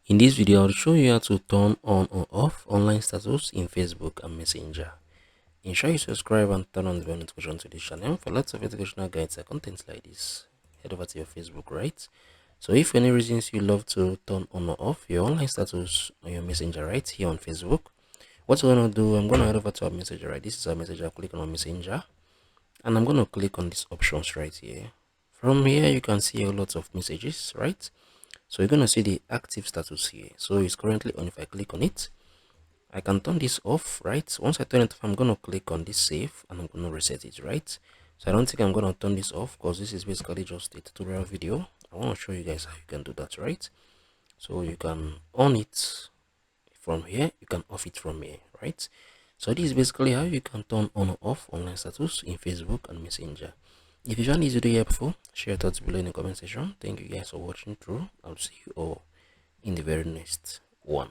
In this video, I'll show you how to turn on or off online status in Facebook and Messenger. Ensure you subscribe and turn on the bell notification to this channel for lots of educational guides and contents like this. Head over to your Facebook, right? So if for any reasons you love to turn on or off your online status on your Messenger right here on Facebook, what we're going to do, I'm going to head over to our Messenger, right? This is our Messenger. I'll click on our Messenger and I'm going to click on these options right here. From here, you can see a lot of messages, right? So you're going to see the active status here. So it's currently on. If I click on it, I can turn this off, right? Once I turn it off, I'm going to click on this save and I'm going to reset it, right? So I don't think I'm going to turn this off because this is basically just a tutorial video. I want to show you guys how you can do that, right? So you can on it from here, you can off it from here, right? So this is basically how you can turn on or off online status in Facebook and Messenger. If you found this video helpful, share your thoughts below in the comment section. Thank you guys for watching through. I'll see you all in the very next one.